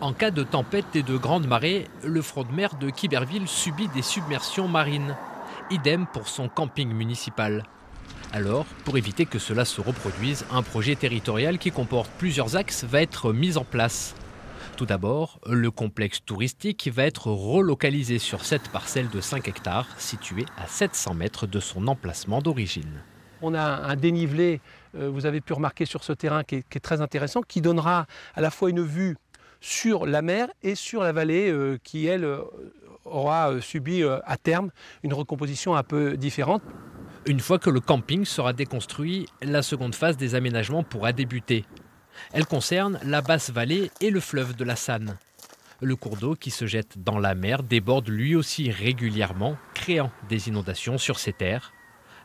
En cas de tempête et de grande marée, le front de mer de Quiberville subit des submersions marines. Idem pour son camping municipal. Alors, pour éviter que cela se reproduise, un projet territorial qui comporte plusieurs axes va être mis en place. Tout d'abord, le complexe touristique va être relocalisé sur cette parcelle de 5 hectares située à 700 mètres de son emplacement d'origine. On a un dénivelé, vous avez pu remarquer sur ce terrain qui est très intéressant, qui donnera à la fois une vue sur la mer et sur la vallée qui, elle, aura subi à terme une recomposition un peu différente. Une fois que le camping sera déconstruit, la seconde phase des aménagements pourra débuter. Elle concerne la basse vallée et le fleuve de la Sanne. Le cours d'eau qui se jette dans la mer déborde lui aussi régulièrement, créant des inondations sur ces terres.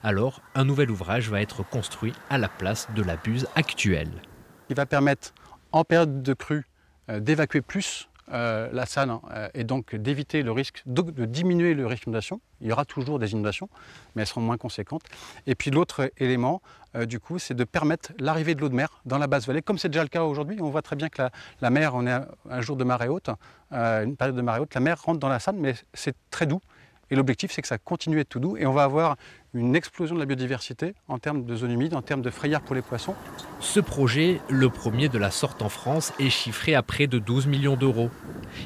Alors, un nouvel ouvrage va être construit à la place de la buse actuelle. Il va permettre, en période de crue, d'évacuer plus la Sanne et donc d'éviter le risque, de diminuer le risque d'inondation. Il y aura toujours des inondations, mais elles seront moins conséquentes. Et puis l'autre élément, du coup, c'est de permettre l'arrivée de l'eau de mer dans la basse vallée, comme c'est déjà le cas aujourd'hui. On voit très bien que la mer, on est un jour de marée haute, une période de marée haute, la mer rentre dans la Sanne, mais c'est très doux. Et l'objectif, c'est que ça continue à être tout doux et on va avoir une explosion de la biodiversité en termes de zones humides, en termes de frayères pour les poissons. Ce projet, le premier de la sorte en France, est chiffré à près de 12 millions d'euros.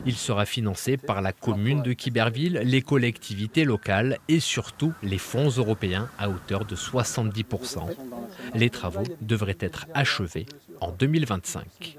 Il sera financé par la commune de Quiberville, les collectivités locales et surtout les fonds européens à hauteur de 70%. Les travaux devraient être achevés en 2025.